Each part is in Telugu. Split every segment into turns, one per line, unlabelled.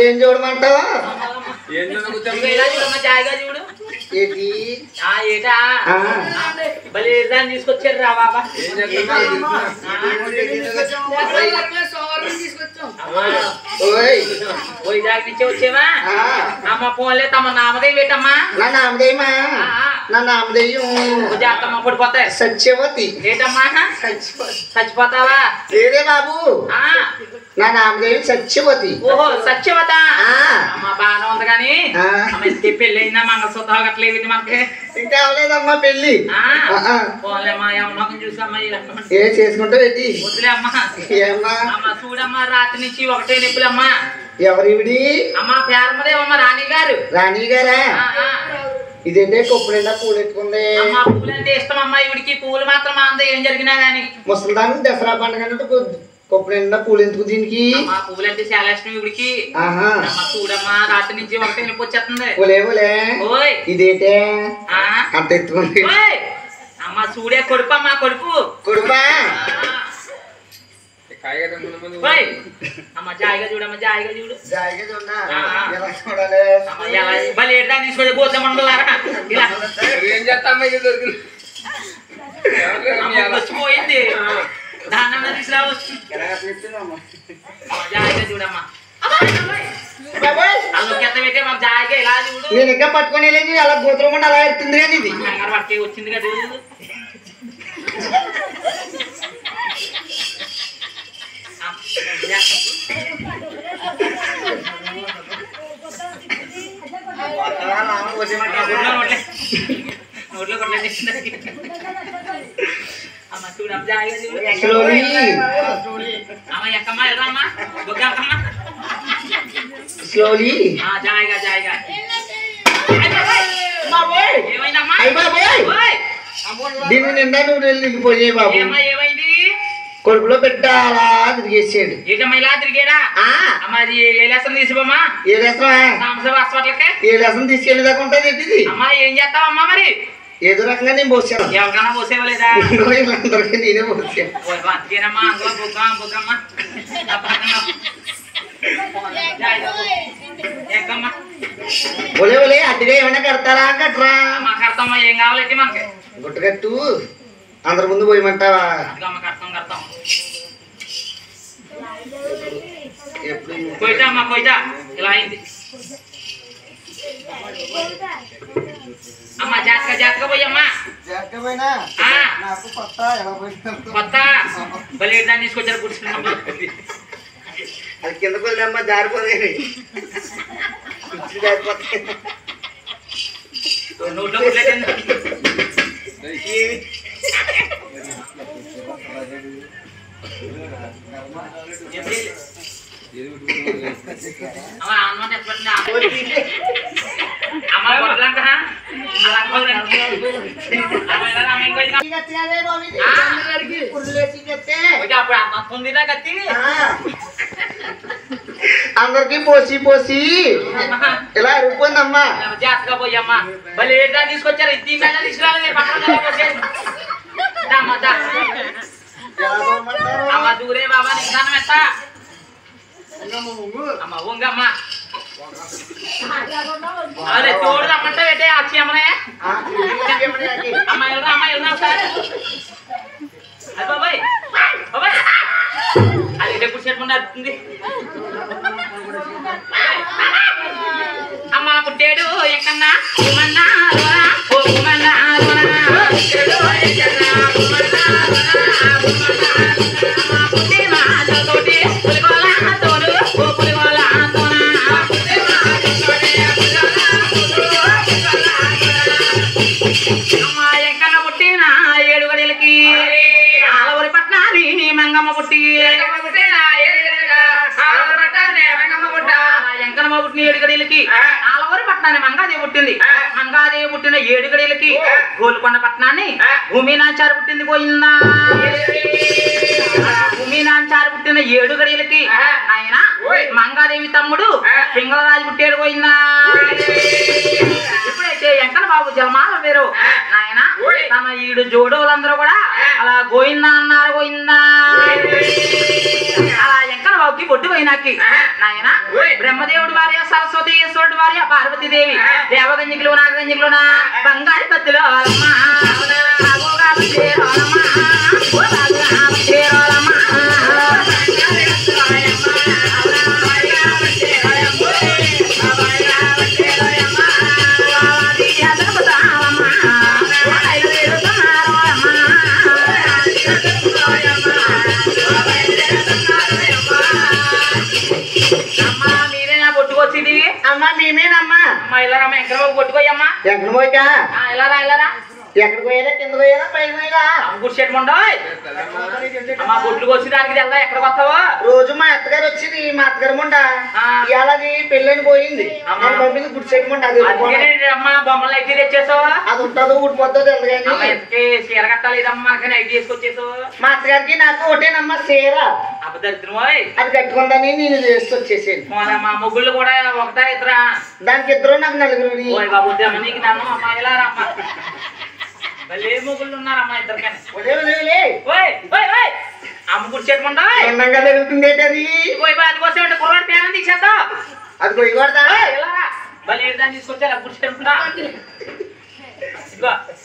ఏం చూడమంటావా
జాయిగా చూడు
ఏంటి
ఏటా భలే దాన్ని తీసుకొచ్చారు రా బాబా పోయి దాని నుంచి వచ్చేవా అమ్మ పోలే తమ నామదేవి ఏంటమ్మా
నా నామదేయమా నా నామదేయం
జాతమ్మ పడిపోతాయి
సత్యవతి
ఏంటమ్మా చచ్చిపోతావా
లేదే బాబు నా నామదేవి సత్యవతి
ఓహో సత్యవత అమ్మ బాగానే ఉంది కానీ పెళ్లి అయిందా మంగళసూత్రాలు గట్లేదు మనకి
ఇంకా అవలేదమ్మా పెళ్లి
పోలేమ్మా ఏమన్నా చూసమ్మా
ఏ చేసుకుంటావు ఏంటి
వద్దులే అమ్మా
ఏమ్మా
అమ్మ చూడమ్మా రాత్రి నుంచి ఒకటే నొప్పులమ్మా
ఎవరివిడి
అమ్మ పేరమ్మదేవమ్మ రాణి గారు
రాణి గారా ఇదేంటే కొప్పు నిండా పూలు ఎత్తుకుంది
అమ్మ పూలు అంటే ఇష్టం అమ్మా ఇవిడికి పూలు మాత్రం అంతా ఏం జరిగినా గానీ
ముసలిదానికి దసరా పండుగ అంటే కొప్పు నిండా పూలు ఎందుకు దీనికి
పువ్వులు అంటే చాలా ఇష్టం ఇవిడికి చూడమ్మా రాత్రి నుంచి ఒకటే నొప్పి వచ్చేస్తుంది
ఇదేంటే అంత ఎత్తుకుంది
అమ్మ చూడే కొడుపు అమ్మా కొడుపు
కొడుపా
అమ్మ జాయిగా చూడమ్మా జాయిగా చూడు
జాయిగా చూడా ఎలా చూడాలి
భలే ఏడాది తీసుకొని పోతే మండలారా ఇలా
ఏం చేస్తామ్మా ఇది దొరికింది
వచ్చిపోయింది దాన్న తీసుకురావు జాయిగా చూడమ్మా అందుకెంత పెట్టే మాకు జాయిగా ఇలా చూడు
నేను ఇంకా పట్టుకొని వెళ్ళేది అలా గోత్రకుండా అలా ఎడుతుంది కానీ ఇది
పట్టి వచ్చింది కదా నోట్లో కొట్టలేదు అమ్మ చూడమ్మ జాయిగా చూడు అమ్మ ఎక్కమ్మా ఎల్లమ్మా బొగ్గమ్మా
స్లోలీ
జాయిగా జాయిగా ఏమైందమ్మా
దీని నిండా నువ్వు వెళ్ళిపోయే బాబు
ఏమైంది
కొడుకులో పెట్ట అలా తిరిగేసాడు
ఏటమ్మా ఇలా తిరిగాడా అమ్మ అది ఏ లెసన్ తీసిపోమ్మా
ఏ లెసన్
హాస్పిటల్కి
ఏ లెసన్ తీసుకెళ్ళేదాకా ఉంటుంది ఏంటిది
అమ్మా ఏం చేస్తావమ్మా మరి
ఏదో రకంగా నేను పోసాను
ఎవరికైనా పోసేవలేదా
అందరికీ నేనే పోసాను
అంతేనమ్మా అందులో బొగ్గమ్మా
ఒలే ఒలే అడ్డుగా ఏమైనా కడతారా కట్టరా
కడతామ్మా ఏం కావాలంటే మనకి
గుట్టగట్టు అందరి ముందు పోయమంటావా
కడతాం కడతాం
ఎప్పుడు
పోయితా అమ్మా పోయితా ఇలా అయింది అమ్మా జాతక జాతక పోయమ్మా కొత్త బలి దాన్ని తీసుకొచ్చారు కూర్చున్నామ్మా
అది కిందకు వెళ్ళమ్మా జారిపోతే జారిపోతే
నోట్లో కొట్టలేదు
అందరికి పోసి పోసి ఇలా అరిగిపోయిందమ్మా
జాతగా పోయమ్మా మళ్ళీ ఏడా తీసుకొచ్చారు ఇది తీసుకురాలేదు అమ్మ దూరే బాబా నిదానం ఎట్టా అమ్మ ఉంగమ్మా అరే తోడు రమ్మంటే పెట్టే వచ్చి అమ్మనే అమ్మ వెళ్ళరా అమ్మ వెళ్ళరా సార్ అది బాబాయ్ బాబాయ్ అది ఎప్పుడు చెప్పండి అడుగుతుంది అమ్మ పుట్టాడు ఎక్కన్నా ఏమన్నా పోమన్నా ఎంకన్న పుట్టిన 7 గడిలకి ఆలవరి పట్నాది మంగమ్మ పుట్టి ఎంకనమ్మ పుట్టిన 7 గడిలకి ఆలవరి పట్నాన్ని మంగాదేవి పుట్టింది మంగాదేవి పుట్టిన 7 గడిలకి గోల్కొండ పట్నాన్ని భూమినాచారు పుట్టింది పోయిందా భూమినాచారు పుట్టిన 7 గడిలకి ఆయన మంగాదేవి తమ్ముడు పింగళరాజు పుట్టాడు పోయిందా ఇప్పుడైతే ఎంకన బాబు జలమాల పేరు ఆయన తన 7 జోడోలందరూ కూడా అలా గోయిందా అన్నారు పోయిందా అలా ఎంకన బాబు బావుకి బొట్టు పోయినాకి నాయన బ్రహ్మదేవుడి భార్య సరస్వతి ఈశ్వరుడి భార్య పార్వతీదేవి దేవగంజికులు నాగగంజికులు బంగారు పత్తులు కొట్టుకొచ్చింది
అమ్మా మేమేనమ్మా
అమ్మా ఇలా రమ్మ ఎక్కడ కొట్టుకోయమ్మా
ఎక్కడ పోయికా
ఇలా ఇలా
ఎక్కడికి పోయినా కింద పోయినా పైకి పోయినా
గుడిసేటముండోయ్ అమ్మా గుడ్లు వచ్చి దానికి వెళ్దా ఎక్కడికి వస్తావో
రోజు మా అత్తగారు వచ్చింది మా అత్తగారు ముండ ఇవాళది పెళ్ళని పోయింది పంపింది గుడిసేటముండ అది
అమ్మా బొమ్మలు అయితే తెచ్చేసావు
అది ఉంటుందో ఊడిపోతుందో తెలియదు కానీ
చీర కట్టాలేదమ్మా మనకి నైట్ తీసుకొచ్చేసావు
మా అత్తగారికి నాకు ఒకటేనమ్మా చీర
అబద్ధరిద్రోయ్
అది కట్టుకుందని నేను చేసుకొచ్చేసాను
మా ముగ్గుళ్ళు కూడా ఒకటా ఇద్దరా
దానికి ఇద్దరు నాకు నలుగురు
ఓయ్ బాబు నీకు నన్ను అమ్మా ఇలా రమ్మా మళ్ళీ ముగ్గుళ్ళు ఉన్నారమ్మా ఇద్దరికని అమ్మ గుడిచేటముండా
అందంగా జరుగుతుంది ఏంటది
అది కోసం కుర్రాడు పేరం తీసేద్దా
అది పోయి కొడతా
ఇలా మళ్ళీ ఏడు దాన్ని తీసుకొచ్చారు గుడిచేటముండా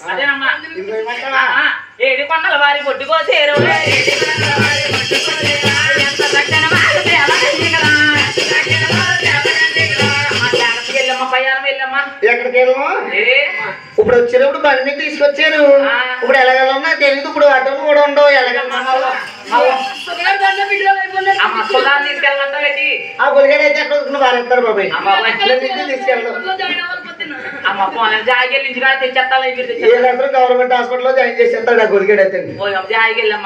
అదేనమ్మా ఏడు కొండల వారి బొడ్డుకోసేరు ఎంత దక్కన వెళ్ళమ్మా పయ్యారం వెళ్ళమ్మా
ఎక్కడికి వెళ్ళము ఇప్పుడు వచ్చినప్పుడు బండి మీద తీసుకొచ్చారు ఇప్పుడు ఎలాగలన్నా తెలియదు ఇప్పుడు అడ్డం కూడా ఉండవు ఎలాగన్నా
తీసుకెళ్ళమంటా
ఆ గురిగాడు అయితే ఎక్కడ బారేస్తారు బాబాయ్ తీసుకెళ్ళడం గవర్నమెంట్ హాస్పిటల్ జాయిన్ చేసేస్తాడు ఆ గొలిగాడు అయితే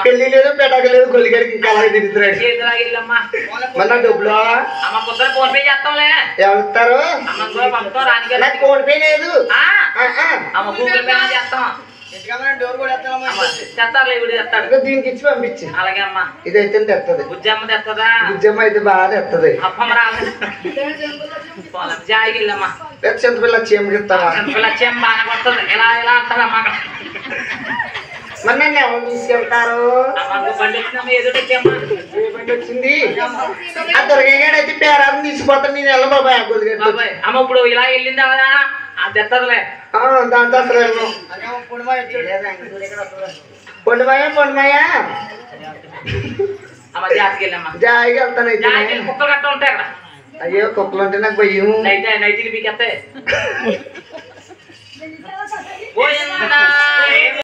పెళ్లి లేదు పెట్టక లేదు గొలిగాడికి ఇంకా అలాగే తిరుగుతున్నాడు మన డబ్బులు ఎవరిస్తారు నాకు ఫోన్ పే లేదు దీనికి ఇచ్చి పంపించి
అలాగే అమ్మా
ఇదైతే తెస్తుంది
బుజ్జమ్మ తెస్తుందా
బుజ్జమ్మ అయితే బాగా తెస్తుంది
అప్పమ్మ రాలేదు జాయిగిల్లమ్మా
చింతపిల్ల చీమకిస్తావా
చింతపిల్ల చీమ బాగా కొడుతుంది ఇలా ఇలా అంటారమ్మా
మరి నన్ను ఎవరు తీసుకెళ్తారు
బండి వచ్చిందమ్మా ఎదుటమ్మా
బండి వచ్చింది ఆ దొరకగాడు అయితే పేరాలను తీసుకుపోతాను నేను వెళ్ళ బాబాయ్ ఆ గొలిగాడు
అమ్మ ఇప్పుడు ఇలా వెళ్ళింది కదా అది తెత్తదులే
దాంతో అసలు వెళ్ళను పొండిమాయ పొండిమాయా
అమ్మ జాతికి వెళ్ళమ్మా
జాయిగా వెళ్తానైతే
కుక్కలు గట్ట ఉంటాయి అక్కడ
అయ్యో కుక్కలు అంటే నాకు భయం
నైట్ పీకెత్తాయి